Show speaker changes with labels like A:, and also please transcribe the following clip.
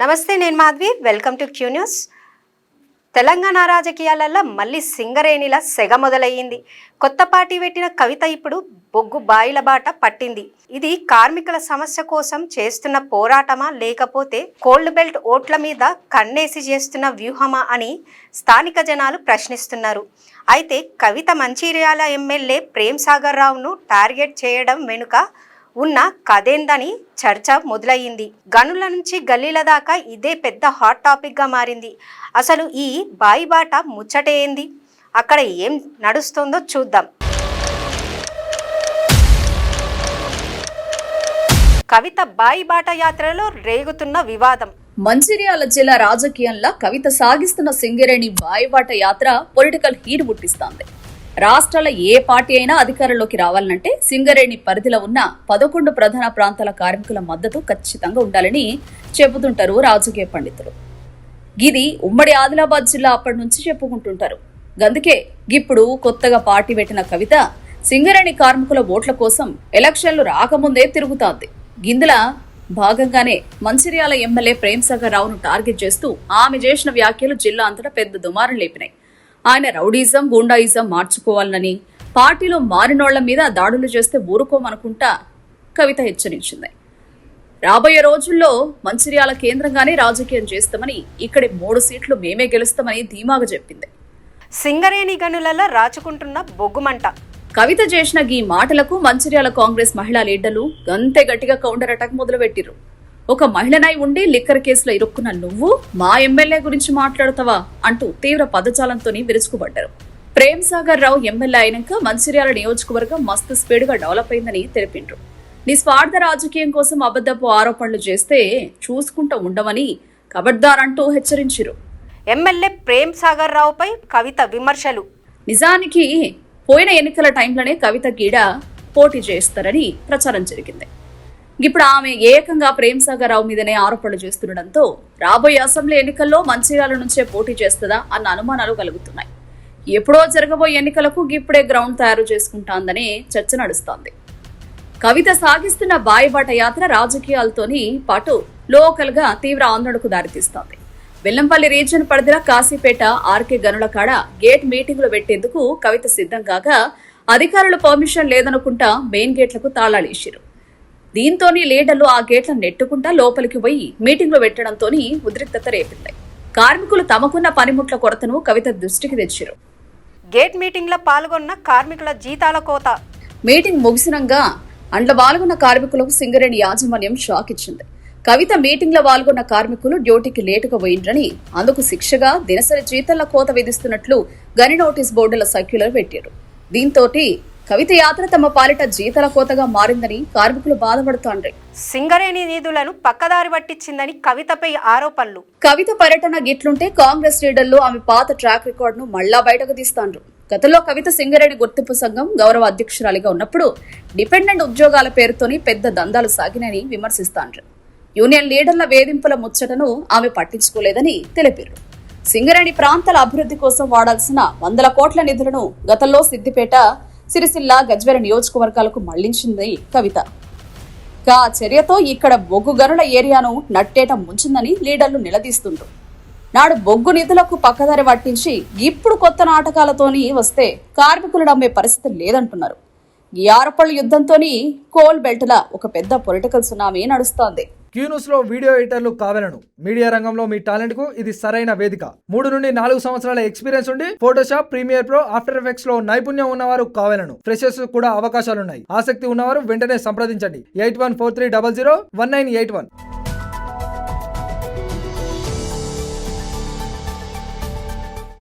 A: నమస్తే, నేను Madhavi. Welcome to Q news. Telangana రాజకీయాలలో మళ్ళీ సింగరేణిల సెగ మొదలయ్యింది. కొత్త పార్టీ పెట్టిన కవిత ఇప్పుడు బొగ్గు బాయిల బాట పట్టింది. ఇది కార్మికుల సమస్య కోసం చేస్తున్న పోరాటమా, లేకపోతే కోల్డ్ బెల్ట్ ఓట్ల మీద కన్నేసి చేస్తున్న వ్యూహమా అని స్థానిక జనాలు ప్రశ్నిస్తున్నారు. అయితే కవిత మంచిర్యాల ఎమ్మెల్యే ప్రేమ్ సాగర్ రావును టార్గెట్ చేయడం వెనుక ఉన్న కథేందని చర్చ మొదలయ్యింది. గనుల నుంచి గల్లీల దాకా ఇదే పెద్ద హాట్ టాపిక్గా మారింది. అసలు ఈ బాయిబాట ముచ్చటేంది, అక్కడ ఏం నడుస్తుందో చూద్దాం. కవిత బాయిబాట యాత్రలో రేగుతున్న వివాదం.
B: మంచిర్యాల జిల్లా రాజకీయంలో కవిత సాగిస్తున్న సింగరేణి బాయిబాట యాత్ర పొలిటికల్ హీట్ పుట్టిస్తోంది. రాష్ట్రాల ఏ పార్టీ అయినా అధికారంలోకి రావాలంటే సింగరేణి పరిధిలో ఉన్న 11 ప్రధాన ప్రాంతాల కార్మికుల మద్దతు ఖచ్చితంగా ఉండాలని చెబుతుంటారు రాజకీయ పండితులు. ఇది ఉమ్మడి ఆదిలాబాద్ జిల్లా అప్పటి నుంచి చెప్పుకుంటుంటారు. అందుకే ఇప్పుడు కొత్తగా పార్టీ పెట్టిన కవిత సింగరేణి కార్మికుల ఓట్ల కోసం ఎలక్షన్లు రాకముందే తిరుగుతోంది. గిందుల భాగంగానే మంచిర్యాల ఎమ్మెల్యే ప్రేమ్ సాగర్ రావును టార్గెట్ చేస్తూ ఆమె చేసిన వ్యాఖ్యలు జిల్లా అంతటా పెద్ద దుమారం లేపినాయి. ఆయన రౌడీజం, గూండాయిజం మార్చుకోవాలని, పార్టీలో మారినోళ్ల మీద దాడులు చేస్తే ఊరుకోమనుకుంటా కవిత హెచ్చరించింది. రాబోయే రోజుల్లో మంచిర్యాల కేంద్రంగానే రాజకీయం చేస్తామని, ఇక్కడి 3 సీట్లు మేమే గెలుస్తామని ధీమాగా చెప్పింది.
A: సింగరేణి గనులలో రాచుకుంటున్న బొగ్గుమంట.
B: కవిత చేసిన ఈ మాటలకు మంచిర్యాల కాంగ్రెస్ మహిళా లీడర్లు గంతే గట్టిగా కౌంటర్ అటాక్ మొదలుపెట్టిరు. ఒక మహిళనై ఉండి లిక్కర్ కేసులో ఇరుక్కున్న నువ్వు మా ఎమ్మెల్యే గురించి మాట్లాడుతావా అంటూ తీవ్ర పదజాలంతో విరుచుకుపడ్డారు. ప్రేమ్ సాగర్ రావు ఎమ్మెల్యే అయినాక మంచిర్యాల నియోజకవర్గం మస్తు స్పీడ్గా డెవలప్ అయిందని తెలిపిండ్రు. నిస్వార్థ రాజకీయం కోసం అబద్ధపు ఆరోపణలు చేస్తే చూసుకుంటూ ఉండమని ఖబర్దార్ అంటూ హెచ్చరించారు.
A: ఎమ్మెల్యే ప్రేమ్ సాగర్ రావుపై కవిత విమర్శలు.
B: నిజానికి పోయిన ఎన్నికల టైంలోనే కవిత గీడ పోటీ చేస్తారని ప్రచారం జరిగింది. ఇప్పుడు ఆమె ఏకంగా ప్రేమ్ సాగర్ రావు మీదనే ఆరోపణలు చేస్తుండటంతో రాబోయే అసెంబ్లీ ఎన్నికల్లో మంచిర్యాల నుంచే పోటీ చేస్తుందా అన్న అనుమానాలు కలుగుతున్నాయి. ఎప్పుడో జరగబోయే ఎన్నికలకు ఇప్పుడే గ్రౌండ్ తయారు చేసుకుంటాందనే చర్చ నడుస్తోంది. కవిత సాగిస్తున్న బాయిబాట యాత్ర రాజకీయాలతోని పాటు లోకల్ గా తీవ్ర ఆందోళనకు దారితీస్తోంది. వెల్లంపల్లి రీజియన్ పరిధిలో కాశీపేట ఆర్కే గనుల కాడ గేట్ మీటింగులు పెట్టేందుకు కవిత సిద్ధం కాగా అధికారులు పర్మిషన్ లేదనుకుంటా మెయిన్ గేట్లకు తాళాలేశారు. దీంతో లీడర్లు ఆ గేట్లను నెట్టుకుంటా లోపలికి పోయి మీటింగ్లు పెట్టడంతో ఉద్రిక్తత రేపింది. కార్మికులు తమకున్న పనిముట్ల కొరతను కవిత దృష్టికి తెచ్చారు.
A: గేట్ మీటింగ్ లో పాల్గొన్న కార్మికుల జీతాల కోత.
B: మీటింగ్ ముగిసినంగా అండ్ల పాల్గొన్న కార్మికులకు సింగరేణి యాజమాన్యం షాక్ ఇచ్చింది. కవిత మీటింగ్ లో పాల్గొన్న కార్మికులు డ్యూటీకి లేటుగా పోయిండ్రని, అందుకు శిక్షగా దినసరి జీతాల కోత విధిస్తున్నట్లు గని నోటీస్ బోర్డుల సర్క్యులర్ పెట్టారు. దీంతో కవిత యాత్ర తమ పాలిట జీతాల కోతగా మారిందని కార్మికులు బాధపడుతోండ్రు.
A: సింగరేణి నిధులను పక్కదారి పట్టించిందని కవితపై ఆరోపణలు.
B: కవిత పర్యటన గిట్లుంటే కాంగ్రెస్ లీడర్లు ఆమె పాత ట్రాక్ రికార్డ్ ను మళ్లా బయటకు తీస్తాండ్రు. గతంలో కవిత సింగరేణి గుర్తింపు సంఘం గౌరవ అధ్యక్షురాలిగా ఉన్నప్పుడు డిపెండెంట్ ఉద్యోగాల పేరుతోని పెద్ద దందాలు సాగినని విమర్శిస్తాండ్రు. యూనియన్ లీడర్ల వేధింపుల ముచ్చటను ఆమె పట్టించుకోలేదని తెలిపారు. సింగరేణి ప్రాంతాల అభివృద్ధి కోసం వాడాల్సిన 100 కోట్ల నిధులను గతంలో సిద్దిపేట, సిరిసిల్ల, గజ్వేల్ నియోజకవర్గాలకు మళ్లించింది కవిత. ఆ చర్యతో ఇక్కడ బొగ్గు గనుల ఏరియాను నట్టేట ముంచిందని లీడర్లు నిలదీస్తుండ్రు. నాడు బొగ్గు నిధులకు పక్కదారి పట్టించి ఇప్పుడు కొత్త నాటకాలతోని వస్తే కార్మికులు నమ్మే పరిస్థితి లేదంటున్నారు. ఈ ఆరోపణల యుద్ధంతోని కోల్ బెల్ట్ల ఒక పెద్ద పొలిటికల్ సునామీ నడుస్తోంది.
C: క్యూ న్యూస్ లో వీడియో ఎడిటర్లు కావాలను. మీడియా రంగంలో మీ టాలెంట్ కు ఇది సరైన వేదిక. 3 నుండి 4 సంవత్సరాల ఎక్స్పీరియన్స్ ఉండి Photoshop, Premiere Pro, After Effects లో నైపుణ్యం ఉన్నవారు కావాలను. ఫ్రెషర్స్ కూడా అవకాశాలున్నాయి. ఆసక్తి ఉన్నవారు వెంటనే సంప్రదించండి. 8143001981.